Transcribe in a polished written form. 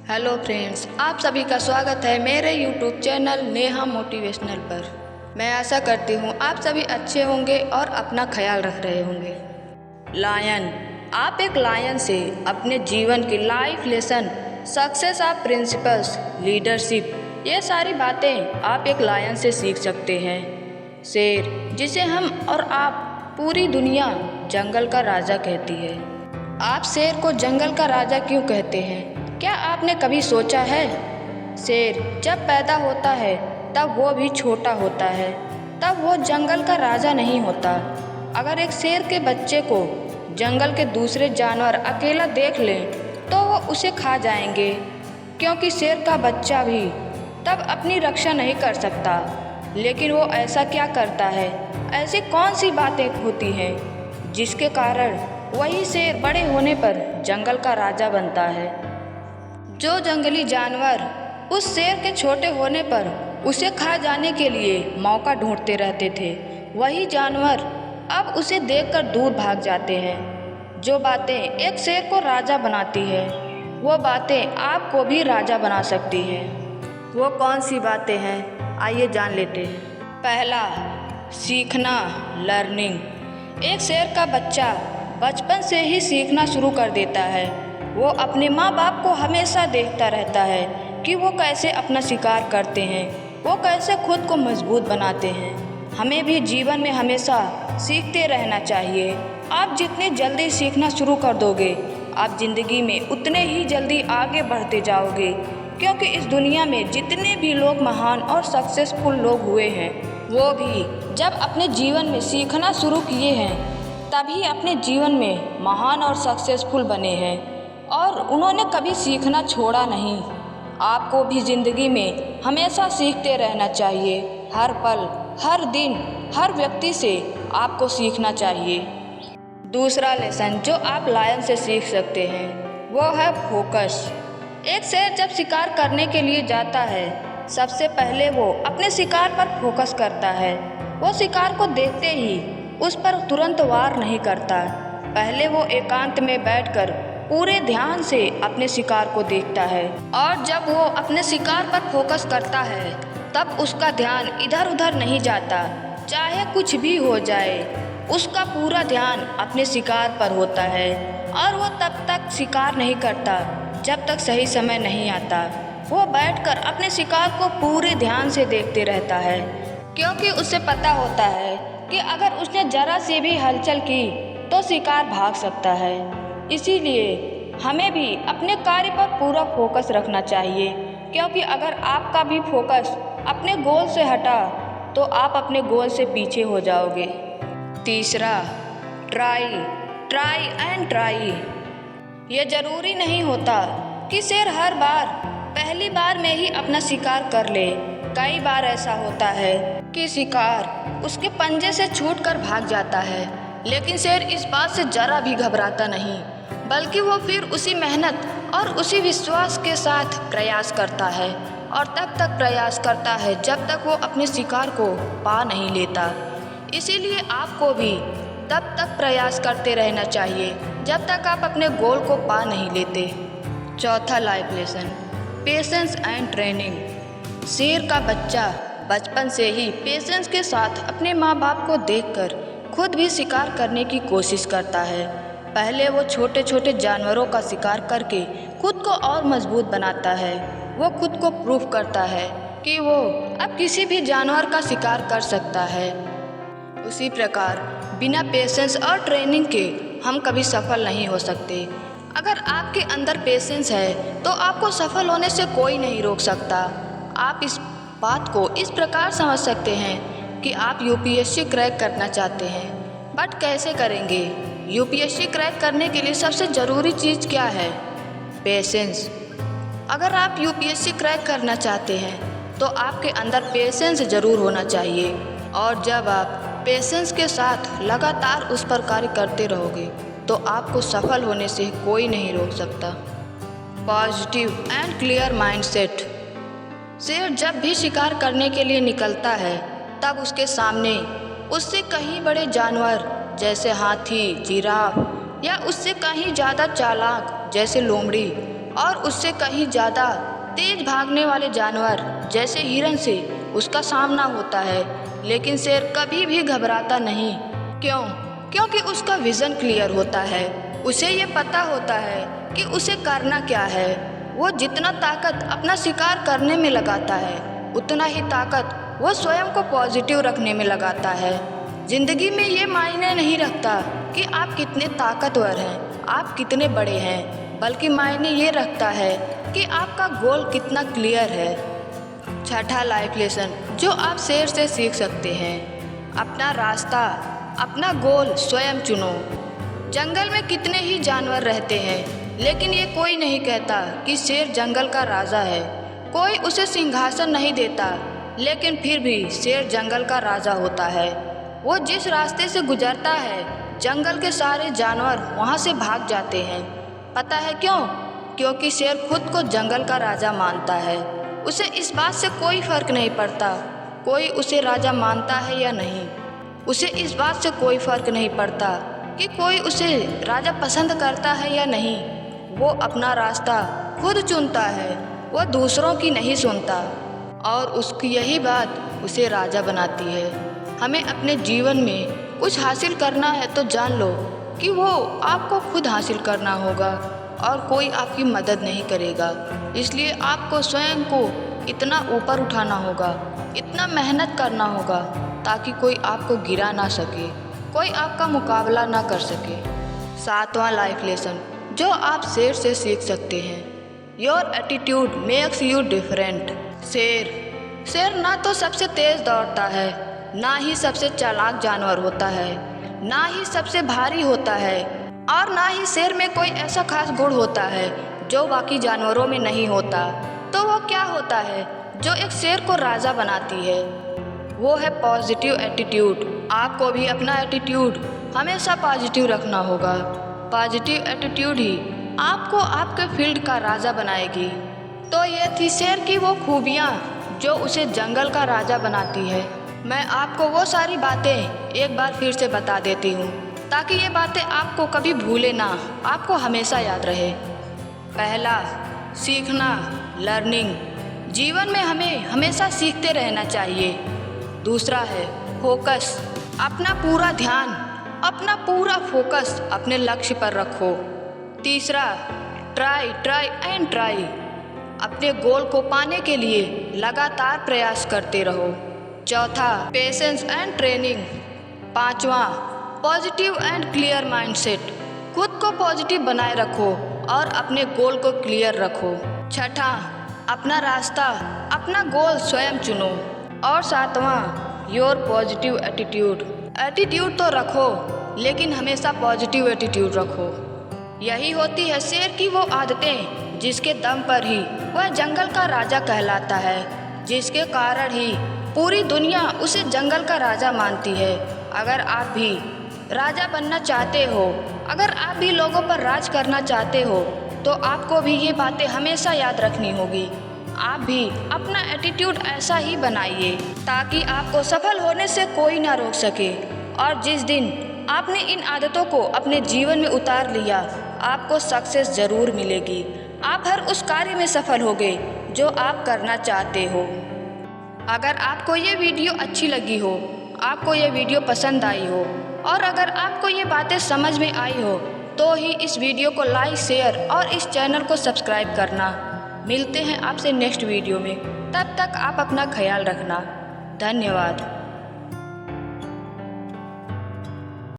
Hello friends, आप सभी का स्वागत है मेरे यूट्यूब चैनल नेहा मोटिवेशनल पर। मैं आशा करती हूँ आप सभी अच्छे होंगे और अपना ख्याल रख रहे होंगे। लायन, आप एक लायन से अपने जीवन की life lesson, success of principles, leadership, ये सारी बातें आप एक लायन से सीख सकते हैं। शेर, जिसे हम और आप पूरी दुनिया जंगल का राजा कहती है। आप शेर को जंगल का राजा क्यों कहते हैं? क्या आपने कभी सोचा है? शेर जब पैदा होता है तब वो भी छोटा होता है, तब वो जंगल का राजा नहीं होता। अगर एक शेर के बच्चे को जंगल के दूसरे जानवर अकेला देख लें तो वो उसे खा जाएंगे, क्योंकि शेर का बच्चा भी तब अपनी रक्षा नहीं कर सकता। लेकिन वो ऐसा क्या करता है? ऐसी कौन सी बातें होती हैं जिसके कारण वही शेर बड़े होने पर जंगल का राजा बनता है? जो जंगली जानवर उस शेर के छोटे होने पर उसे खा जाने के लिए मौका ढूंढते रहते थे, वही जानवर अब उसे देखकर दूर भाग जाते हैं। जो बातें एक शेर को राजा बनाती है, वो बातें आपको भी राजा बना सकती हैं। वो कौन सी बातें हैं, आइए जान लेते हैं। पहला, सीखना, लर्निंग। एक शेर का बच्चा बचपन से ही सीखना शुरू कर देता है। वो अपने माँ बाप को हमेशा देखता रहता है कि वो कैसे अपना शिकार करते हैं, वो कैसे खुद को मजबूत बनाते हैं। हमें भी जीवन में हमेशा सीखते रहना चाहिए। आप जितने जल्दी सीखना शुरू कर दोगे, आप ज़िंदगी में उतने ही जल्दी आगे बढ़ते जाओगे, क्योंकि इस दुनिया में जितने भी लोग महान और सक्सेसफुल लोग हुए हैं, वो भी जब अपने जीवन में सीखना शुरू किए हैं तभी अपने जीवन में महान और सक्सेसफुल बने हैं, और उन्होंने कभी सीखना छोड़ा नहीं। आपको भी ज़िंदगी में हमेशा सीखते रहना चाहिए। हर पल, हर दिन, हर व्यक्ति से आपको सीखना चाहिए। दूसरा लेसन जो आप लायन से सीख सकते हैं वो है फोकस। एक शेर जब शिकार करने के लिए जाता है, सबसे पहले वो अपने शिकार पर फोकस करता है। वो शिकार को देखते ही उस पर तुरंत वार नहीं करता। पहले वो एकांत में बैठकर पूरे ध्यान से अपने शिकार को देखता है, और जब वो अपने शिकार पर फोकस करता है तब उसका ध्यान इधर उधर नहीं जाता। चाहे कुछ भी हो जाए, उसका पूरा ध्यान अपने शिकार पर होता है, और वो तब तक शिकार नहीं करता जब तक सही समय नहीं आता। वो बैठकर अपने शिकार को पूरे ध्यान से देखते रहता है, क्योंकि उसे पता होता है कि अगर उसने जरा से भी हलचल की तो शिकार भाग सकता है। इसीलिए हमें भी अपने कार्य पर पूरा फोकस रखना चाहिए, क्योंकि अगर आपका भी फोकस अपने गोल से हटा तो आप अपने गोल से पीछे हो जाओगे। तीसरा, ट्राई एंड ट्राई। ये ज़रूरी नहीं होता कि शेर हर बार पहली बार में ही अपना शिकार कर ले। कई बार ऐसा होता है कि शिकार उसके पंजे से छूटकर भाग जाता है, लेकिन शेर इस बात से जरा भी घबराता नहीं, बल्कि वो फिर उसी मेहनत और उसी विश्वास के साथ प्रयास करता है, और तब तक प्रयास करता है जब तक वो अपने शिकार को पा नहीं लेता। इसीलिए आपको भी तब तक प्रयास करते रहना चाहिए जब तक आप अपने गोल को पा नहीं लेते। चौथा life lesson, patience and training. शेर का बच्चा बचपन से ही पेशेंस के साथ अपने माँ बाप को देखकर खुद भी शिकार करने की कोशिश करता है। पहले वो छोटे छोटे जानवरों का शिकार करके खुद को और मजबूत बनाता है। वो खुद को प्रूफ करता है कि वो अब किसी भी जानवर का शिकार कर सकता है। उसी प्रकार बिना पेशेंस और ट्रेनिंग के हम कभी सफल नहीं हो सकते। अगर आपके अंदर पेशेंस है तो आपको सफल होने से कोई नहीं रोक सकता। आप इस बात को इस प्रकार समझ सकते हैं कि आप यूपीएससी क्रैक करना चाहते हैं, बट कैसे करेंगे? यूपीएससी क्रैक करने के लिए सबसे ज़रूरी चीज़ क्या है? पेशेंस। अगर आप यूपीएससी क्रैक करना चाहते हैं तो आपके अंदर पेशेंस ज़रूर होना चाहिए, और जब आप पेशेंस के साथ लगातार उस पर कार्य करते रहोगे तो आपको सफल होने से कोई नहीं रोक सकता। Positive and clear mindset. शेर जब भी शिकार करने के लिए निकलता है तब उसके सामने उससे कहीं बड़े जानवर जैसे हाथी, जिराफ, या उससे कहीं ज़्यादा चालाक जैसे लोमड़ी और उससे कहीं ज़्यादा तेज भागने वाले जानवर जैसे हिरन से उसका सामना होता है, लेकिन शेर कभी भी घबराता नहीं। क्यों? क्योंकि उसका विज़न क्लियर होता है। उसे ये पता होता है कि उसे करना क्या है। वो जितना ताकत अपना शिकार करने में लगाता है, उतना ही ताकत वो स्वयं को पॉजिटिव रखने में लगाता है। जिंदगी में ये मायने नहीं रखता कि आप कितने ताकतवर हैं, आप कितने बड़े हैं, बल्कि मायने ये रखता है कि आपका गोल कितना क्लियर है। छठा लाइफ लेसन जो आप शेर से सीख सकते हैं, अपना रास्ता, अपना गोल स्वयं चुनो। जंगल में कितने ही जानवर रहते हैं, लेकिन ये कोई नहीं कहता कि शेर जंगल का राजा है। कोई उसे सिंहासन नहीं देता, लेकिन फिर भी शेर जंगल का राजा होता है। वो जिस रास्ते से गुजरता है, जंगल के सारे जानवर वहाँ से भाग जाते हैं। पता है क्यों? क्योंकि शेर खुद को जंगल का राजा मानता है। उसे इस बात से कोई फर्क नहीं पड़ता कोई उसे राजा मानता है या नहीं। उसे इस बात से कोई फर्क नहीं पड़ता कि कोई उसे राजा पसंद करता है या नहीं। वो अपना रास्ता खुद चुनता है, वो दूसरों की नहीं सुनता, और उसकी यही बात उसे राजा बनाती है। हमें अपने जीवन में कुछ हासिल करना है तो जान लो कि वो आपको खुद हासिल करना होगा और कोई आपकी मदद नहीं करेगा। इसलिए आपको स्वयं को इतना ऊपर उठाना होगा, इतना मेहनत करना होगा ताकि कोई आपको गिरा ना सके, कोई आपका मुकाबला ना कर सके। सातवां लाइफ लेसन जो आप शेर से सीख सकते हैं, your attitude makes you different. शेर ना तो सबसे तेज दौड़ता है, ना ही सबसे चालाक जानवर होता है, ना ही सबसे भारी होता है, और ना ही शेर में कोई ऐसा खास गुण होता है जो बाकी जानवरों में नहीं होता। तो वो क्या होता है जो एक शेर को राजा बनाती है? वो है पॉजिटिव एटीट्यूड। आपको भी अपना एटीट्यूड हमेशा पॉजिटिव रखना होगा। पॉजिटिव एटीट्यूड ही आपको आपके फील्ड का राजा बनाएगी। तो ये थी शेर की वो खूबियाँ जो उसे जंगल का राजा बनाती है। मैं आपको वो सारी बातें एक बार फिर से बता देती हूँ ताकि ये बातें आपको कभी भूले ना, आपको हमेशा याद रहे। पहला, सीखना, लर्निंग। जीवन में हमें हमेशा सीखते रहना चाहिए। दूसरा है फोकस, अपना पूरा ध्यान, अपना पूरा फोकस अपने लक्ष्य पर रखो। तीसरा, ट्राई एंड ट्राई, अपने गोल को पाने के लिए लगातार प्रयास करते रहो। चौथा, पेशेंस एंड ट्रेनिंग। पांचवा, पॉजिटिव एंड क्लियर माइंडसेट, खुद को पॉजिटिव बनाए रखो और अपने गोल को क्लियर रखो। छठा, अपना रास्ता, अपना गोल स्वयं चुनो। और सातवां, योर पॉजिटिव एटीट्यूड। एटीट्यूड तो रखो, लेकिन हमेशा पॉजिटिव एटीट्यूड रखो। यही होती है शेर की वो आदतें जिसके दम पर ही वह जंगल का राजा कहलाता है, जिसके कारण ही पूरी दुनिया उसे जंगल का राजा मानती है। अगर आप भी राजा बनना चाहते हो, अगर आप भी लोगों पर राज करना चाहते हो, तो आपको भी ये बातें हमेशा याद रखनी होगी। आप भी अपना एटीट्यूड ऐसा ही बनाइए ताकि आपको सफल होने से कोई ना रोक सके। और जिस दिन आपने इन आदतों को अपने जीवन में उतार लिया, आपको सक्सेस ज़रूर मिलेगी। आप हर उस कार्य में सफल होगे जो आप करना चाहते हो। अगर आपको ये वीडियो अच्छी लगी हो, आपको ये वीडियो पसंद आई हो, और अगर आपको ये बातें समझ में आई हो, तो ही इस वीडियो को लाइक, शेयर और इस चैनल को सब्सक्राइब करना। मिलते हैं आपसे नेक्स्ट वीडियो में, तब तक आप अपना ख्याल रखना। धन्यवाद।